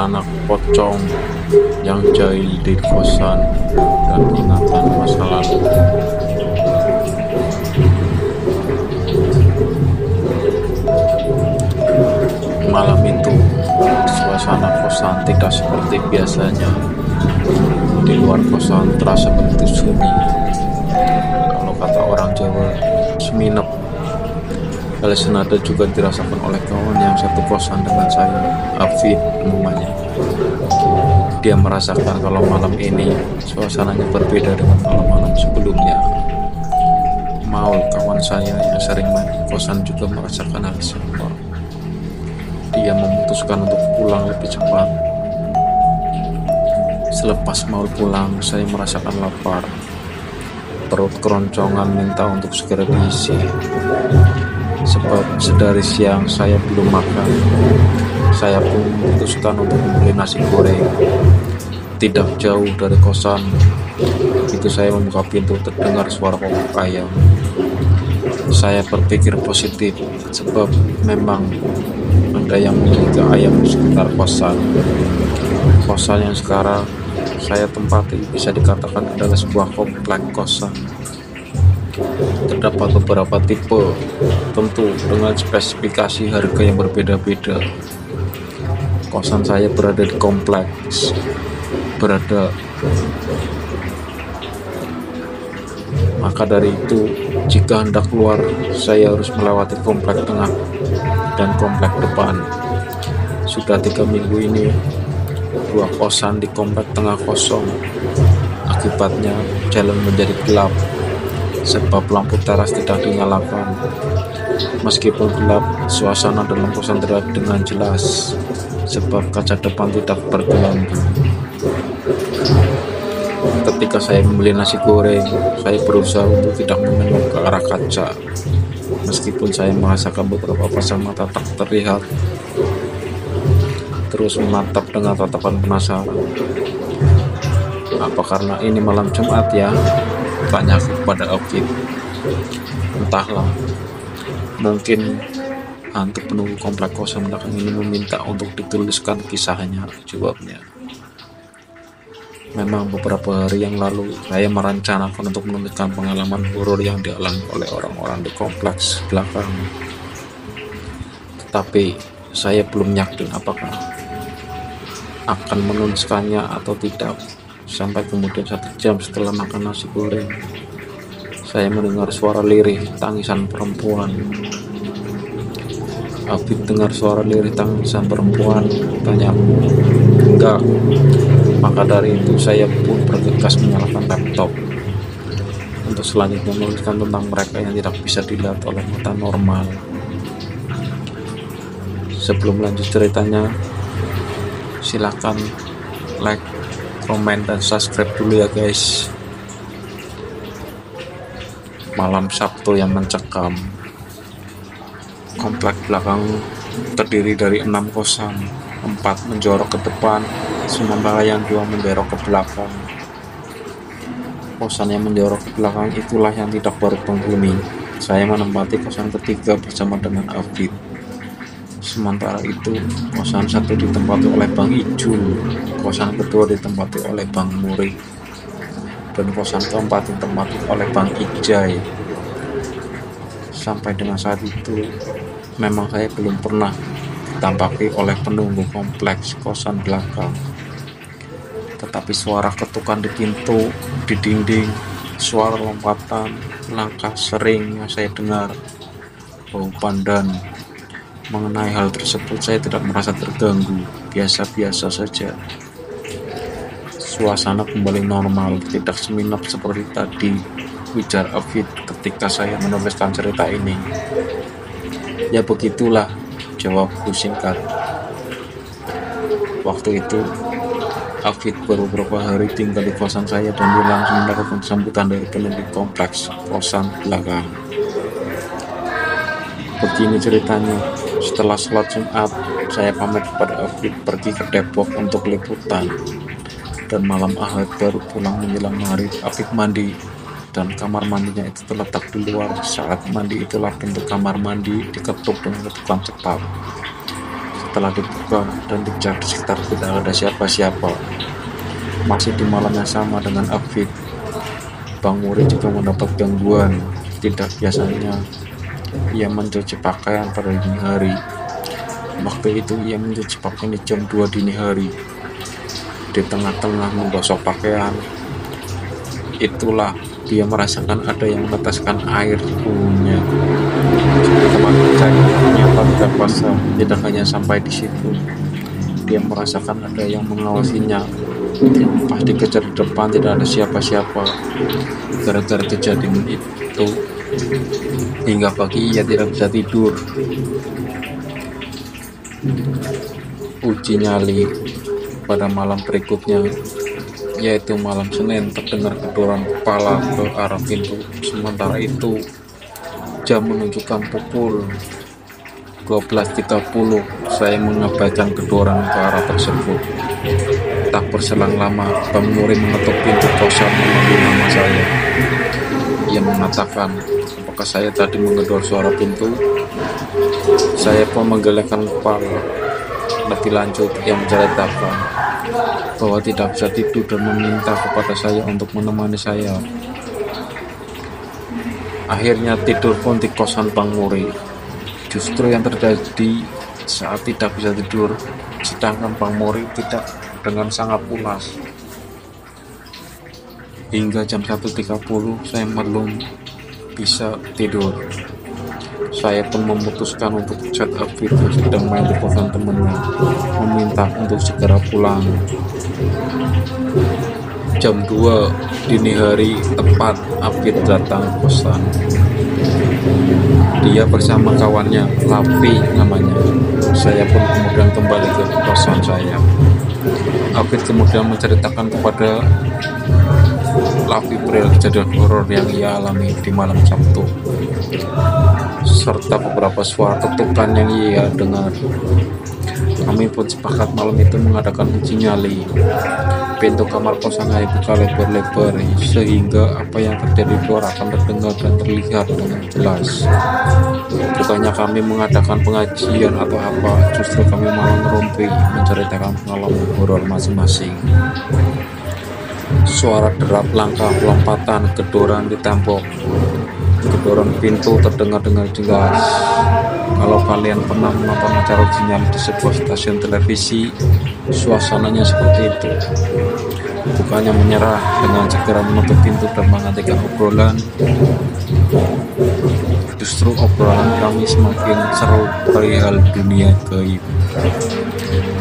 anak pocong yang jahil di kosan dan ingatan masa lalu. Malam itu, suasana kosan tidak seperti biasanya. Di luar kosan terasa begitu sunyi. Kalau kata orang Jawa, seminap. Hal senada juga dirasakan oleh kawan yang satu kosan dengan saya, Afid namanya. Dia merasakan kalau malam ini suasananya berbeda dengan malam-malam sebelumnya. Maul, kawan saya yang sering main di kosan, juga merasakan hal sama. Dia memutuskan untuk pulang lebih cepat. Selepas Maul pulang, saya merasakan lapar. Perut keroncongan minta untuk segera diisi. Sebab sedari siang saya belum makan. Saya pun memutuskan untuk membeli nasi goreng. Tidak jauh dari kosan, itu saya membuka pintu, terdengar suara kokok ayam. Saya berpikir positif, sebab memang ada yang menjaga ayam di sekitar kosan. Kosan yang sekarang saya tempati bisa dikatakan adalah sebuah komplek kosan. Terdapat beberapa tipe, tentu dengan spesifikasi harga yang berbeda-beda. Kosan saya berada di kompleks, maka dari itu, jika hendak keluar, saya harus melewati komplek tengah dan komplek depan. Sudah 3 minggu ini, 2 kosan di komplek tengah kosong. Akibatnya, jalan menjadi gelap, sebab lampu teras tidak dinyalakan. Meskipun gelap, suasana dalam kosan terlihat dengan jelas, sebab kaca depan tidak bergelambung. Ketika saya membeli nasi goreng, saya berusaha untuk tidak menengok ke arah kaca. Meskipun saya merasakan beberapa pasang mata tak terlihat, terus menatap dengan tatapan penasaran. Apa karena ini malam Jumat ya? Tanya aku kepada Okit. Entahlah, mungkin hantu penunggu komplek kosan belakang ini meminta untuk dituliskan kisahnya, jawabnya. Memang beberapa hari yang lalu saya merencanakan untuk menuliskan pengalaman horor yang dialami oleh orang-orang di kompleks belakang. Tetapi saya belum yakin apakah akan menuliskannya atau tidak. Sampai kemudian 1 jam setelah makan nasi goreng, saya mendengar suara lirih tangisan perempuan. Afid dengar suara lirih tangisan perempuan, tanyaku. Enggak. Maka dari itu saya pun bergegas menyalakan laptop untuk selanjutnya menuliskan tentang mereka yang tidak bisa dilihat oleh mata normal. Sebelum lanjut ceritanya, silakan like, komen, dan subscribe dulu ya guys. Malam Sabtu yang mencekam. Komplek belakang terdiri dari 6 kosan, 4 menjorok ke depan, sementara yang 2 menjorok ke belakang. Kosan yang menjorok ke belakang itulah yang tidak berpenghuni. Saya menempati kosan ketiga bersama dengan Afid. Sementara itu, kosan 1 ditempati oleh Bang Ijul, kosan kedua ditempati oleh Bang Muri, dan kosan keempat ditempati oleh Bang Ijay. Sampai dengan saat itu, memang saya belum pernah ditampaki oleh penunggu kompleks kosan belakang. Tetapi suara ketukan di pintu, di dinding, suara lompatan, langkah sering yang saya dengar. Bau pandan. Mengenai hal tersebut saya tidak merasa terganggu, biasa-biasa saja. Suasana kembali normal, tidak seminap seperti tadi, ujar Afid ketika saya menuliskan cerita ini. Ya begitulah, jawabku singkat. Waktu itu, Afid baru beberapa hari tinggal di kosan saya dan dia langsung mendapatkan sambutan dari penunggu kompleks kosan belakang. Begini ceritanya, setelah sholat Jumat, saya pamit kepada Afid pergi ke Depok untuk liputan. Dan malam Ahad baru pulang menjelang maghrib. Afid mandi, dan kamar mandinya itu terletak di luar. Saat mandi itulah pintu kamar mandi diketuk dengan ketukan cepat. telah dibuka dan dicek di sekitar tidak ada siapa-siapa. Masih di malam yang sama dengan Afid, Bang Muri juga mendapat gangguan. Tidak biasanya ia mencuci pakaian pada dini hari. Waktu itu ia mencuci pakaian di jam 2 dini hari. Di tengah-tengah menggosok pakaian, itulah dia merasakan ada yang meneteskan air di punggungnya. Teman saya ternyata tidak basah. Tidak hanya sampai di situ, dia merasakan ada yang mengawasinya. Pas dikejar di depan tidak ada siapa-siapa. Gara-gara kejadian itu, hingga pagi ia tidak bisa tidur. Uji nyali pada malam berikutnya, yaitu malam Senin, terdengar gedoran kepala ke arah pintu. Sementara itu jam menunjukkan pukul 12.30. Saya mengabaikan gedoran ke arah tersebut. Tak berselang lama, Bang Muri mengetuk pintu kosan memanggil nama saya. Ia mengatakan, apakah saya tadi menggedor suara pintu? Saya pun menggelengkan kepala. Lebih lanjut, ia menceritakan bahwa tidak bisa tidur dan meminta kepada saya untuk menemani saya. Akhirnya tidur pun di kosan Bang Muri. Justru yang terjadi saat tidak bisa tidur, sedangkan Bang Muri tidak, dengan sangat pulas. Hingga jam 1.30 saya belum bisa tidur. Saya pun memutuskan untuk chat Afid yang sedang main di kosan temannya, meminta untuk segera pulang. Jam 2 dini hari tepat Afid datang ke kosan. Dia bersama kawannya, Lavi namanya. Saya pun kemudian kembali ke kosan saya. Afid kemudian menceritakan kepada Lavi perihal kejadian horor yang ia alami di malam Sabtu, serta beberapa suara ketukan yang ia dengar. Kami pun sepakat malam itu mengadakan uji nyali. Pintu kamar kosan saya buka lebar-lebar, sehingga apa yang terjadi di luar akan terdengar dan terlihat dengan jelas. Bukannya kami mengadakan pengajian atau apa, justru kami malah ngerumpi menceritakan pengalaman horor masing-masing. Suara derap langkah, lompatan, gedoran di tembok, gedoran pintu terdengar dengan jelas. Kalau kalian pernah menonton acara uji nyali di sebuah stasiun televisi, suasananya seperti itu. Bukannya menyerah dengan segera menutup pintu dan menghentikan obrolan, justru obrolan kami semakin seru perihal dunia gaib.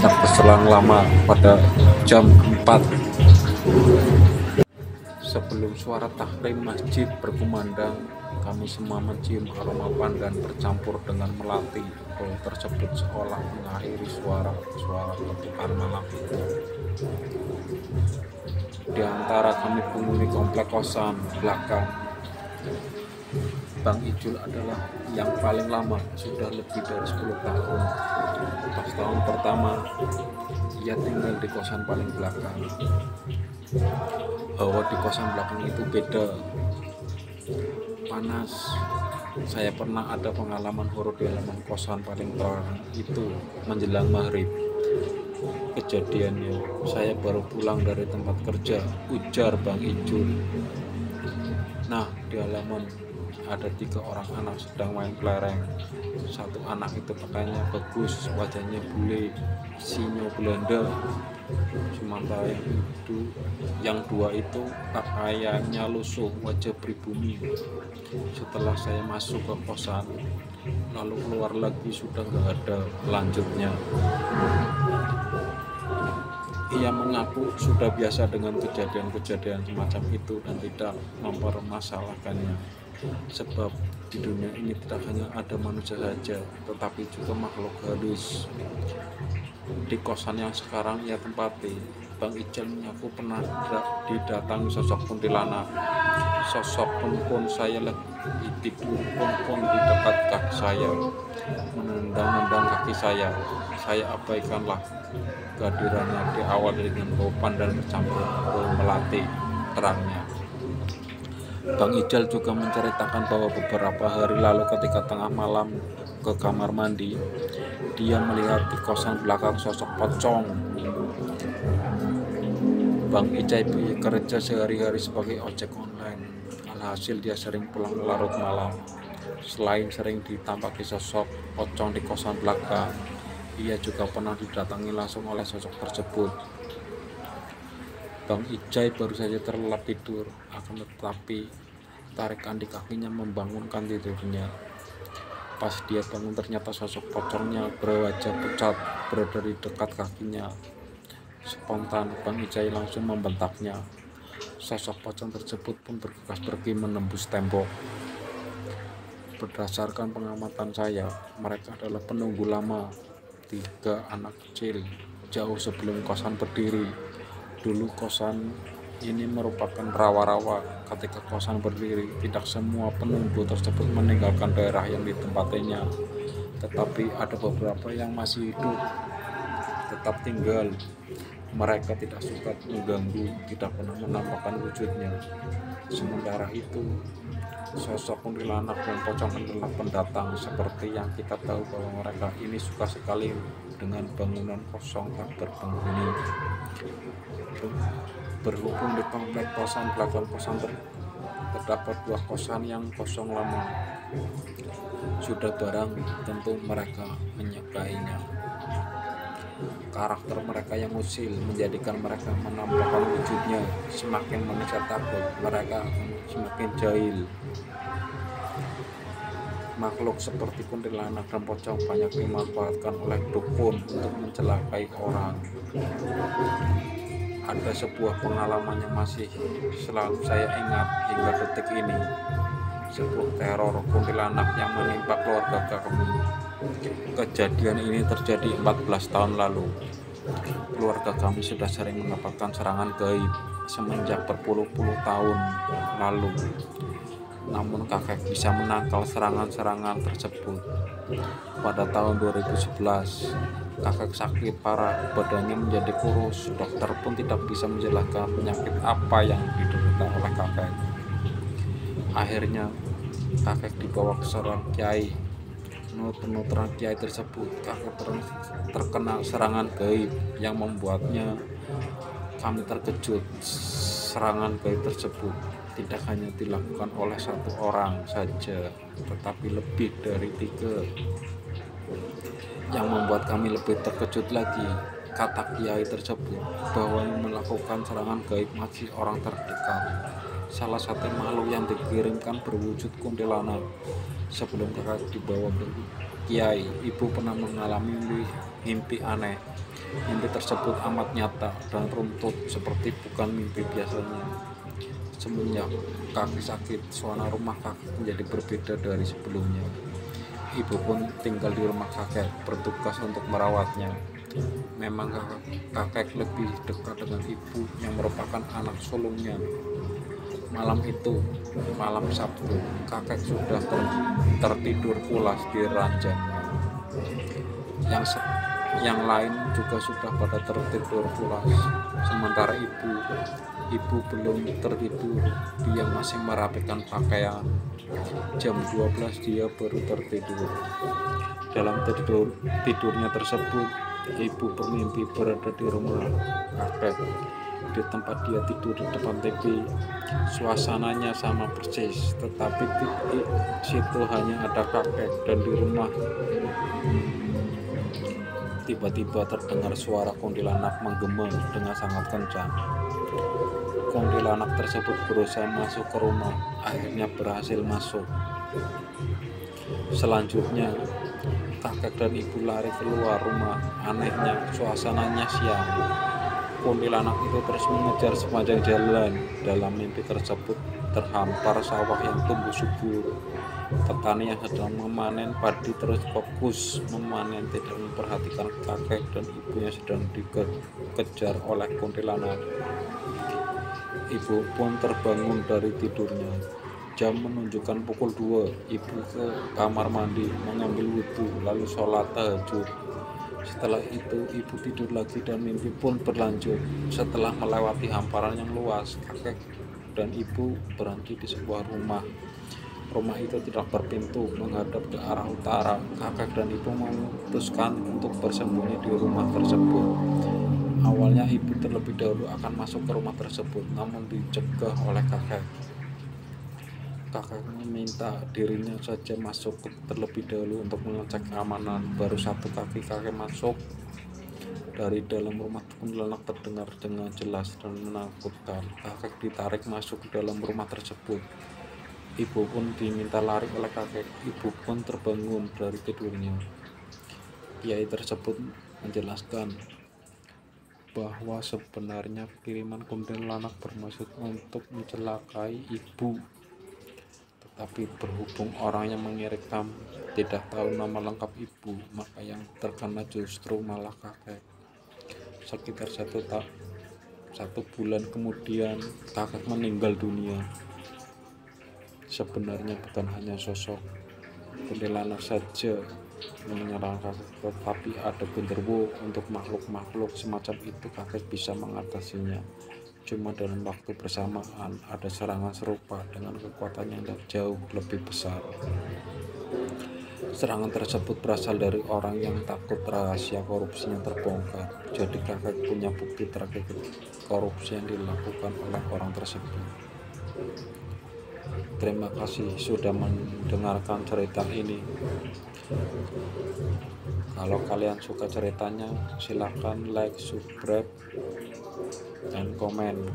Tak berselang lama, pada jam 4 sebelum suara takrim masjid berkumandang, kami semua mencium aroma pandan bercampur dengan melati. Bau tersebut seolah mengakhiri suara-suara ketukan malam itu. Di antara kami penghuni komplek kosan belakang, Bang Ijul adalah yang paling lama, sudah lebih dari 10 tahun. Pas tahun pertama, ia tinggal di kosan paling belakang. Hawa di kosan belakang itu beda, panas. Saya pernah ada pengalaman horor di halaman kosan paling terang itu menjelang maghrib. Kejadiannya, saya baru pulang dari tempat kerja, ujar Bang Ijul. Nah, di halaman ada 3 orang anak sedang main kelereng. Satu anak itu pakaiannya bagus, wajahnya bule, sinyo Belanda. Sementara yang dua itu pakaiannya lusuh, wajah pribumi. Setelah saya masuk ke kosan, lalu keluar lagi, sudah gak ada lanjutnya. Ia mengaku sudah biasa dengan kejadian-kejadian semacam itu dan tidak mempermasalahkannya. Sebab di dunia ini tidak hanya ada manusia saja, tetapi juga makhluk halus. Di kosan yang sekarang ia tempati, Bang Ijal mengaku pernah didatangi sosok kuntilanak. Sosok pun saya lagi tidur pun di dekat kaki saya, menendang-nendang kaki saya. Saya abaikanlah kehadirannya, diawali dengan bau pandan bercampur bau melati terangnya. Bang Ijal juga menceritakan bahwa beberapa hari lalu ketika tengah malam ke kamar mandi, dia melihat di kosan belakang sosok pocong. Bang Ijai bekerja sehari-hari sebagai ojek online. Alhasil dia sering pulang larut malam. Selain sering ditampaki sosok pocong di kosan belakang, ia juga pernah didatangi langsung oleh sosok tersebut. Bang Ijai baru saja terlelap tidur, akan tetapi tarikan di kakinya membangunkan tidurnya. Pas dia bangun ternyata sosok pocongnya berwajah pucat berada di dekat kakinya. Spontan Bang Ijai langsung membentaknya. Sosok pocong tersebut pun bergegas pergi menembus tembok. Berdasarkan pengamatan saya, mereka adalah penunggu lama, 3 anak kecil, jauh sebelum kosan berdiri. Dulu kosan ini merupakan rawa-rawa. Ketika kosan berdiri, tidak semua penunggu tersebut meninggalkan daerah yang ditempatinya, tetapi ada beberapa yang masih hidup, tetap tinggal. Mereka tidak suka mengganggu, tidak pernah menampakkan wujudnya. Sementara itu, sosok kuntilanak dan pocong adalah pendatang. Seperti yang kita tahu bahwa mereka ini suka sekali dengan bangunan kosong tak berpenghuni. Berhubung di komplek kosan belakang kosan terdapat 2 kosan yang kosong lama, sudah barang tentu mereka menyukainya. Karakter mereka yang usil menjadikan mereka menampakkan wujudnya. Semakin manusia takut, mereka semakin jahil. Makhluk seperti kuntilanak dan pocong banyak dimanfaatkan oleh dukun untuk mencelakai orang. Ada sebuah pengalaman yang masih selalu saya ingat hingga detik ini. Sebuah teror kuntilanak yang menimpa keluarga kami. Kejadian ini terjadi 14 tahun lalu. Keluarga kami sudah sering mendapatkan serangan gaib semenjak berpuluh-puluh tahun lalu. Namun kakek bisa menangkal serangan-serangan tersebut. Pada tahun 2011, kakek sakit parah, badannya menjadi kurus. Dokter pun tidak bisa menjelaskan penyakit apa yang diderita oleh kakek. Akhirnya kakek dibawa ke seorang kiai. Menurut penuturan kiai tersebut, kakek terkena serangan gaib yang membuatnya kami terkejut. Serangan gaib tersebut tidak hanya dilakukan oleh 1 orang saja, tetapi lebih dari 3. Yang membuat kami lebih terkejut lagi, kata kiai tersebut bahwa yang melakukan serangan gaib masih orang terdekat. Salah satu makhluk yang dikirimkan berwujud kuntilanak. Sebelum kakak dibawa ke kiai, ibu pernah mengalami mimpi aneh. Mimpi tersebut amat nyata dan runtut seperti bukan mimpi biasanya. Semenjak kaki sakit, suasana rumah kakek menjadi berbeda dari sebelumnya. Ibu pun tinggal di rumah kakek, bertugas untuk merawatnya. Memang kakek lebih dekat dengan ibu yang merupakan anak sulungnya. Malam itu, malam Sabtu, kakek sudah tertidur pulas di ranjangnya. Yang lain juga sudah pada tertidur pulas. Sementara ibu belum tertidur, dia masih merapikan pakaian. Jam 12 dia baru tertidur. Dalam tidurnya tersebut, ibu bermimpi berada di rumah kakek. Di tempat dia tidur di depan TV, suasananya sama persis, tetapi di situ hanya ada kakek. Dan di rumah tiba-tiba terdengar suara kuntilanak menggema dengan sangat kencang. Kuntilanak tersebut berusaha masuk ke rumah, akhirnya berhasil masuk. Selanjutnya kakek dan ibu lari keluar rumah. Anehnya suasananya siang. Kuntilanak itu terus mengejar sepanjang jalan. Dalam mimpi tersebut terhampar sawah yang tumbuh subur. Petani yang sedang memanen padi terus fokus memanen, tidak memperhatikan kakek dan ibunya sedang dikejar oleh kuntilanak. Ibu pun terbangun dari tidurnya. Jam menunjukkan pukul 2. Ibu ke kamar mandi mengambil wudhu lalu sholat tahajud. Setelah itu ibu tidur lagi dan mimpi pun berlanjut. Setelah melewati hamparan yang luas, kakek dan ibu berhenti di sebuah rumah. Rumah itu tidak berpintu, menghadap ke arah utara. Kakek dan ibu memutuskan untuk bersembunyi di rumah tersebut. Awalnya ibu terlebih dahulu akan masuk ke rumah tersebut, namun dicegah oleh kakek. Kakek meminta dirinya saja masuk terlebih dahulu untuk mengecek keamanan. Baru satu kaki kakek masuk, dari dalam rumah kuntilanak terdengar dengan jelas dan menakutkan. Kakek ditarik masuk ke dalam rumah tersebut. Ibu pun diminta lari oleh kakek. Ibu pun terbangun dari tidurnya. Kiai tersebut menjelaskan bahwa sebenarnya kiriman kuntilanak bermaksud untuk mencelakai ibu. Tapi berhubung orang yang mengirimkan tidak tahu nama lengkap ibu, maka yang terkena justru malah kakek. Sekitar satu bulan kemudian, kakek meninggal dunia. Sebenarnya bukan hanya sosok kuntilanak saja yang menyerang kakek, tetapi ada genderuwo. Untuk makhluk-makhluk semacam itu kakek bisa mengatasinya. Cuma dalam waktu bersamaan ada serangan serupa dengan kekuatan yang jauh lebih besar. Serangan tersebut berasal dari orang yang takut rahasia korupsinya terbongkar. Jadi kakek punya bukti terakhir korupsi yang dilakukan oleh orang tersebut. Terima kasih sudah mendengarkan cerita ini. Kalau kalian suka ceritanya, silakan like, subscribe, dan komen.